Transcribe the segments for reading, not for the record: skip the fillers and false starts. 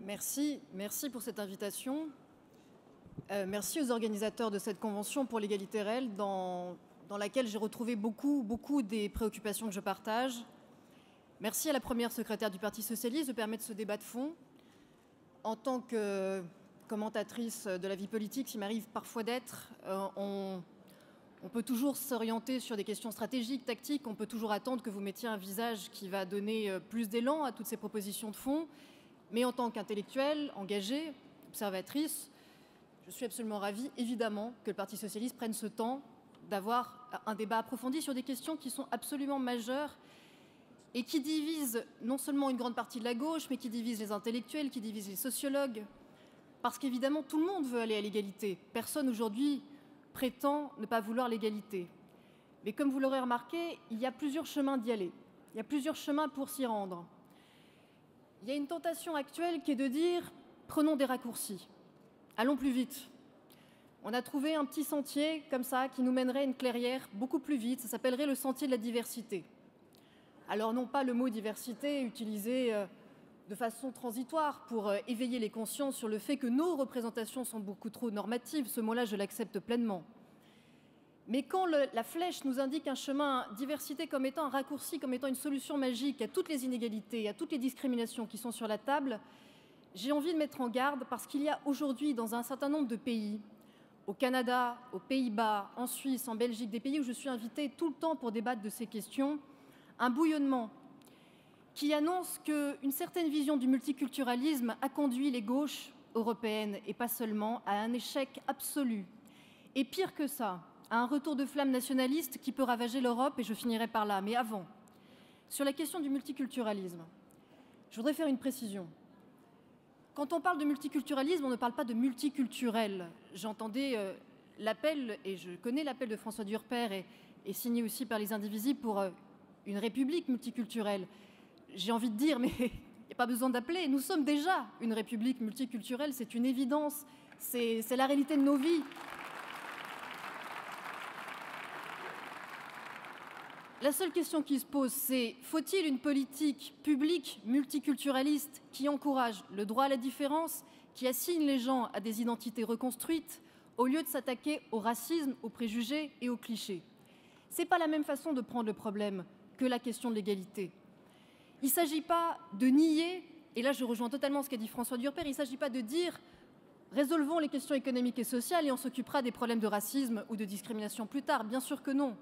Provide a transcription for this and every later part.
Merci pour cette invitation. Merci aux organisateurs de cette convention pour l'égalité réelle dans laquelle j'ai retrouvé beaucoup des préoccupations que je partage. Merci à la première secrétaire du Parti socialiste de permettre ce débat de fond. En tant que commentatrice de la vie politique, il m'arrive parfois d'être, on peut toujours s'orienter sur des questions stratégiques, tactiques, on peut toujours attendre que vous mettiez un visage qui va donner plus d'élan à toutes ces propositions de fond. Mais en tant qu'intellectuelle, engagée, observatrice, je suis absolument ravie, évidemment, que le Parti socialiste prenne ce temps d'avoir un débat approfondi sur des questions qui sont absolument majeures et qui divisent non seulement une grande partie de la gauche, mais qui divisent les intellectuels, qui divisent les sociologues. Parce qu'évidemment, tout le monde veut aller à l'égalité. Personne aujourd'hui prétend ne pas vouloir l'égalité. Mais comme vous l'aurez remarqué, il y a plusieurs chemins d'y aller. Il y a plusieurs chemins pour s'y rendre. Il y a une tentation actuelle qui est de dire « prenons des raccourcis, allons plus vite ». On a trouvé un petit sentier comme ça qui nous mènerait à une clairière beaucoup plus vite, ça s'appellerait le sentier de la diversité. Alors non pas le mot diversité utilisé de façon transitoire pour éveiller les consciences sur le fait que nos représentations sont beaucoup trop normatives, ce mot-là je l'accepte pleinement. Mais quand la flèche nous indique un chemin diversité comme étant un raccourci, comme étant une solution magique à toutes les inégalités, à toutes les discriminations qui sont sur la table, j'ai envie de mettre en garde parce qu'il y a aujourd'hui dans un certain nombre de pays, au Canada, aux Pays-Bas, en Suisse, en Belgique, des pays où je suis invitée tout le temps pour débattre de ces questions, un bouillonnement qui annonce qu'une certaine vision du multiculturalisme a conduit les gauches européennes, et pas seulement, à un échec absolu. Et pire que ça, à un retour de flamme nationaliste qui peut ravager l'Europe, et je finirai par là. Mais avant, sur la question du multiculturalisme, je voudrais faire une précision. Quand on parle de multiculturalisme, on ne parle pas de multiculturel. J'entendais l'appel, et je connais l'appel de François Durper, et signé aussi par les Indivisibles pour une république multiculturelle. J'ai envie de dire, mais il n'y a pas besoin d'appeler. Nous sommes déjà une république multiculturelle, c'est une évidence, c'est la réalité de nos vies. La seule question qui se pose, c'est faut-il une politique publique multiculturaliste qui encourage le droit à la différence, qui assigne les gens à des identités reconstruites, au lieu de s'attaquer au racisme, aux préjugés et aux clichés? Ce n'est pas la même façon de prendre le problème que la question de l'égalité. Il ne s'agit pas de nier, et là je rejoins totalement ce qu'a dit François Durper, il ne s'agit pas de dire résolvons les questions économiques et sociales et on s'occupera des problèmes de racisme ou de discrimination plus tard. Bien sûr que non.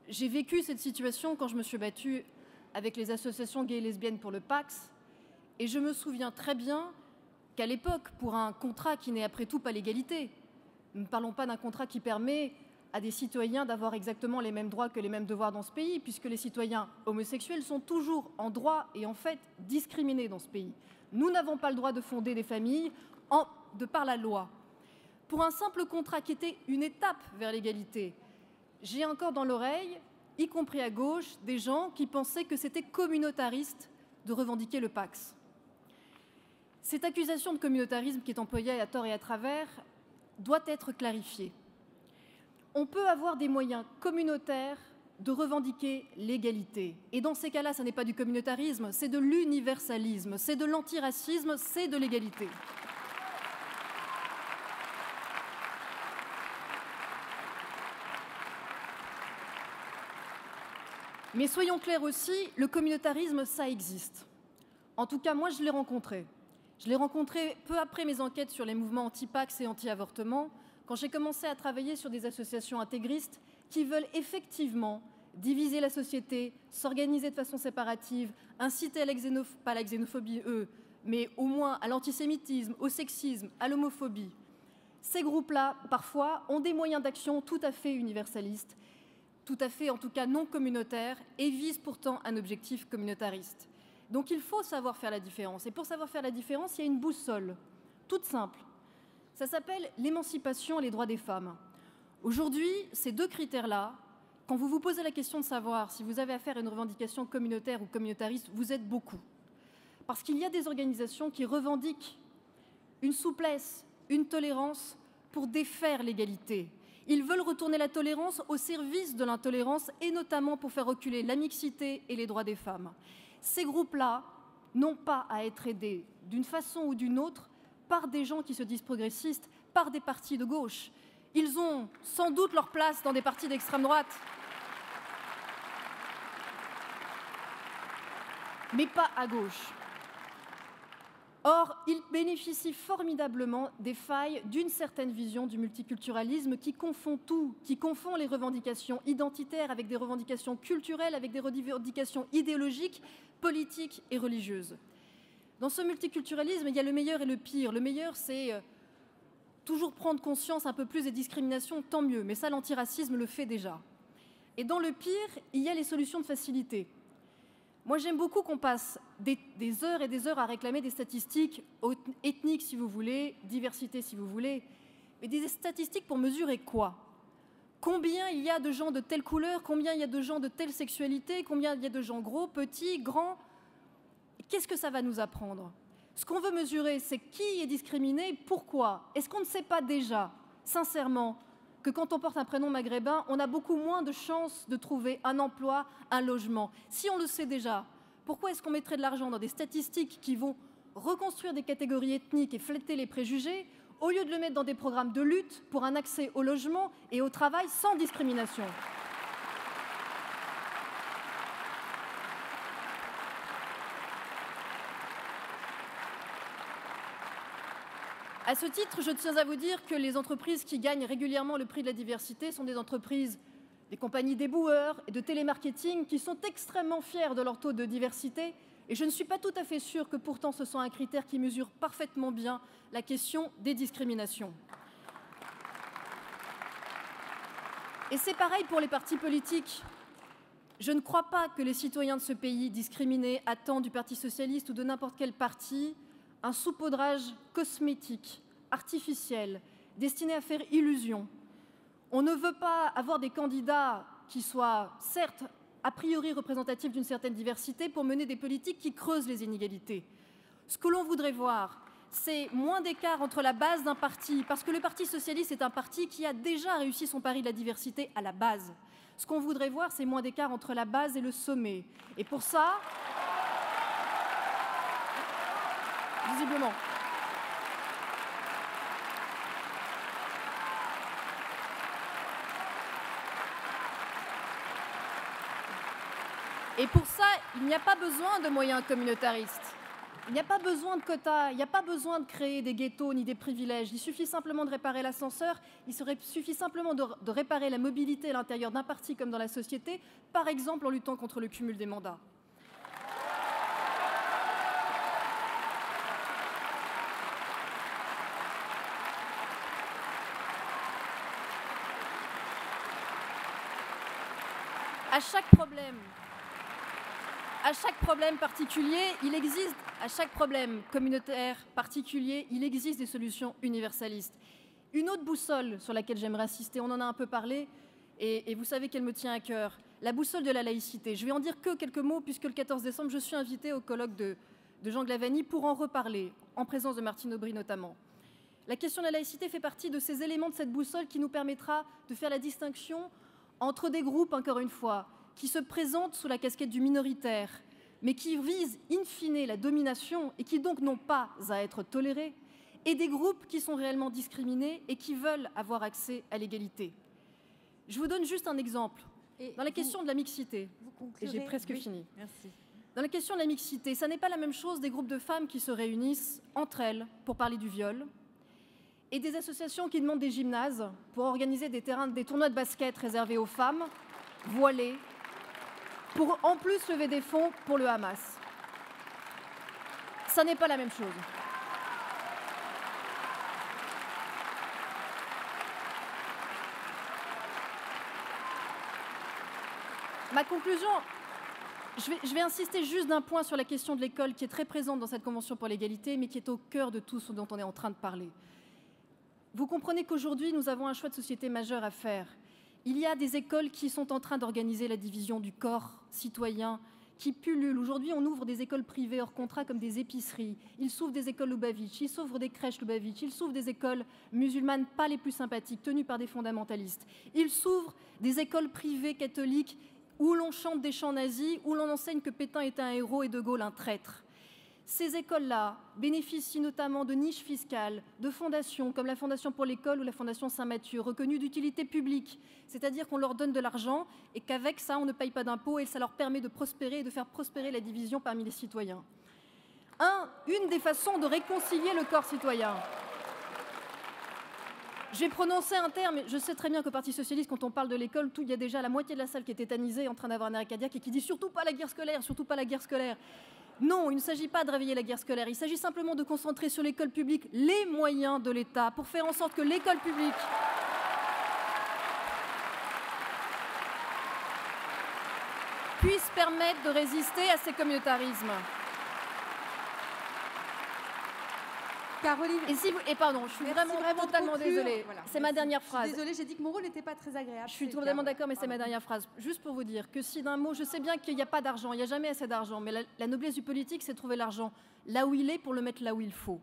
J'ai vécu cette situation quand je me suis battue avec les associations gays et lesbiennes pour le Pacs, et je me souviens très bien qu'à l'époque, pour un contrat qui n'est après tout pas l'égalité, nous ne parlons pas d'un contrat qui permet à des citoyens d'avoir exactement les mêmes droits que les mêmes devoirs dans ce pays, puisque les citoyens homosexuels sont toujours en droit et en fait discriminés dans ce pays. Nous n'avons pas le droit de fonder des familles de par la loi. Pour un simple contrat qui était une étape vers l'égalité, j'ai encore dans l'oreille, y compris à gauche, des gens qui pensaient que c'était communautariste de revendiquer le Pacs. Cette accusation de communautarisme qui est employée à tort et à travers doit être clarifiée. On peut avoir des moyens communautaires de revendiquer l'égalité. Et dans ces cas-là, ce n'est pas du communautarisme, c'est de l'universalisme, c'est de l'antiracisme, c'est de l'égalité. Mais soyons clairs aussi, le communautarisme, ça existe. En tout cas, moi, je l'ai rencontré. Je l'ai rencontré peu après mes enquêtes sur les mouvements anti-Pacs et anti-avortement, quand j'ai commencé à travailler sur des associations intégristes qui veulent effectivement diviser la société, s'organiser de façon séparative, inciter à pas à la xénophobie, mais au moins à l'antisémitisme, au sexisme, à l'homophobie. Ces groupes-là, parfois, ont des moyens d'action tout à fait universalistes, tout à fait, en tout cas, non communautaires, et visent pourtant un objectif communautariste. Donc il faut savoir faire la différence. Et pour savoir faire la différence, il y a une boussole, toute simple. Ça s'appelle l'émancipation et les droits des femmes. Aujourd'hui, ces deux critères-là, quand vous vous posez la question de savoir si vous avez affaire à une revendication communautaire ou communautariste, vous êtes beaucoup. Parce qu'il y a des organisations qui revendiquent une souplesse, une tolérance pour défaire l'égalité. Ils veulent retourner la tolérance au service de l'intolérance et notamment pour faire reculer la mixité et les droits des femmes. Ces groupes-là n'ont pas à être aidés d'une façon ou d'une autre par des gens qui se disent progressistes, par des partis de gauche. Ils ont sans doute leur place dans des partis d'extrême droite, mais pas à gauche. Or, ils bénéficient formidablement des failles d'une certaine vision du multiculturalisme qui confond tout, qui confond les revendications identitaires avec des revendications culturelles, avec des revendications idéologiques, politiques et religieuses. Dans ce multiculturalisme, il y a le meilleur et le pire. Le meilleur, c'est toujours prendre conscience un peu plus des discriminations, tant mieux, mais ça, l'antiracisme le fait déjà. Et dans le pire, il y a les solutions de facilité. Moi, j'aime beaucoup qu'on passe des heures et des heures à réclamer des statistiques ethniques, si vous voulez, diversité, si vous voulez, mais des statistiques pour mesurer quoi? Combien il y a de gens de telle couleur? Combien il y a de gens de telle sexualité? Combien il y a de gens gros, petits, grands? Qu'est-ce que ça va nous apprendre? Ce qu'on veut mesurer, c'est qui est discriminé, pourquoi? Est-ce qu'on ne sait pas déjà, sincèrement, que quand on porte un prénom maghrébin, on a beaucoup moins de chances de trouver un emploi, un logement? Si on le sait déjà, pourquoi est-ce qu'on mettrait de l'argent dans des statistiques qui vont reconstruire des catégories ethniques et fléter les préjugés, au lieu de le mettre dans des programmes de lutte pour un accès au logement et au travail sans discrimination? À ce titre, je tiens à vous dire que les entreprises qui gagnent régulièrement le prix de la diversité sont des entreprises, des compagnies d'éboueurs et de télémarketing qui sont extrêmement fiers de leur taux de diversité. Et je ne suis pas tout à fait sûre que pourtant ce soit un critère qui mesure parfaitement bien la question des discriminations. Et c'est pareil pour les partis politiques. Je ne crois pas que les citoyens de ce pays discriminés attendent du Parti socialiste ou de n'importe quel parti un saupoudrage cosmétique, artificiel, destiné à faire illusion. On ne veut pas avoir des candidats qui soient, certes, a priori représentatifs d'une certaine diversité pour mener des politiques qui creusent les inégalités. Ce que l'on voudrait voir, c'est moins d'écart entre la base d'un parti, parce que le Parti socialiste est un parti qui a déjà réussi son pari de la diversité à la base. Ce qu'on voudrait voir, c'est moins d'écart entre la base et le sommet. Et pour ça, visiblement. Et pour ça, il n'y a pas besoin de moyens communautaristes. Il n'y a pas besoin de quotas, il n'y a pas besoin de créer des ghettos ni des privilèges. Il suffit simplement de réparer l'ascenseur, il suffit simplement de réparer la mobilité à l'intérieur d'un parti comme dans la société, par exemple en luttant contre le cumul des mandats. À chaque problème particulier, à chaque problème communautaire particulier, il existe des solutions universalistes. Une autre boussole sur laquelle j'aimerais insister, on en a un peu parlé, et vous savez qu'elle me tient à cœur, la boussole de la laïcité. Je vais en dire que quelques mots, puisque le 14 décembre, je suis invitée au colloque de Jean Glavany pour en reparler, en présence de Martine Aubry notamment. La question de la laïcité fait partie de ces éléments de cette boussole qui nous permettra de faire la distinction entre des groupes, encore une fois, qui se présentent sous la casquette du minoritaire, mais qui visent in fine la domination et qui donc n'ont pas à être tolérés, et des groupes qui sont réellement discriminés et qui veulent avoir accès à l'égalité. Je vous donne juste un exemple. Dans la question de la mixité, et j'ai presque fini. Merci. Dans la question de la mixité, ça n'est pas la même chose des groupes de femmes qui se réunissent entre elles pour parler du viol, et des associations qui demandent des gymnases pour organiser des tournois de basket réservés aux femmes, voilées, pour en plus lever des fonds pour le Hamas. Ça n'est pas la même chose. Ma conclusion, je vais insister juste d'un point sur la question de l'école qui est très présente dans cette Convention pour l'égalité, mais qui est au cœur de tout ce dont on est en train de parler. Vous comprenez qu'aujourd'hui, nous avons un choix de société majeur à faire. Il y a des écoles qui sont en train d'organiser la division du corps citoyen qui pullulent. Aujourd'hui, on ouvre des écoles privées hors contrat comme des épiceries. Il s'ouvre des écoles Lubavitch, il s'ouvre des crèches Lubavitch, il s'ouvre des écoles musulmanes pas les plus sympathiques, tenues par des fondamentalistes. Il s'ouvre des écoles privées catholiques où l'on chante des chants nazis, où l'on enseigne que Pétain est un héros et De Gaulle un traître. Ces écoles-là bénéficient notamment de niches fiscales, de fondations comme la Fondation pour l'école ou la Fondation Saint-Mathieu, reconnues d'utilité publique, c'est-à-dire qu'on leur donne de l'argent et qu'avec ça, on ne paye pas d'impôts et ça leur permet de prospérer et de faire prospérer la division parmi les citoyens. Une des façons de réconcilier le corps citoyen. J'ai prononcé un terme, je sais très bien qu'au Parti socialiste, quand on parle de l'école, il y a déjà la moitié de la salle qui est tétanisée, en train d'avoir un arrêt cardiaque et qui dit surtout pas la guerre scolaire, surtout pas la guerre scolaire. Non, il ne s'agit pas de réveiller la guerre scolaire, il s'agit simplement de concentrer sur l'école publique les moyens de l'État pour faire en sorte que l'école publique puisse permettre de résister à ces communautarismes. Caroline, et pardon, je suis vraiment totalement désolée. Voilà. C'est ma dernière phrase. Désolée, j'ai dit que mon rôle n'était pas très agréable. Je suis totalement d'accord, mais c'est ma dernière phrase. Juste pour vous dire que si d'un mot, je sais bien qu'il n'y a pas d'argent, il n'y a jamais assez d'argent, mais la noblesse du politique, c'est de trouver l'argent là où il est pour le mettre là où il faut.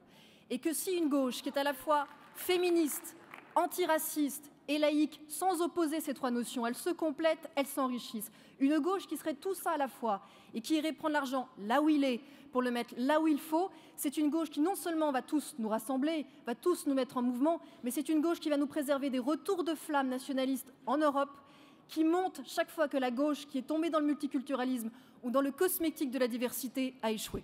Et que si une gauche qui est à la fois féministe, antiraciste et laïque, sans opposer ces trois notions, elles se complètent, elles s'enrichissent. Une gauche qui serait tout ça à la fois et qui irait prendre l'argent là où il est pour le mettre là où il faut, c'est une gauche qui non seulement va tous nous rassembler, va tous nous mettre en mouvement, mais c'est une gauche qui va nous préserver des retours de flammes nationalistes en Europe, qui montent chaque fois que la gauche, qui est tombée dans le multiculturalisme ou dans le cosmétique de la diversité, a échoué.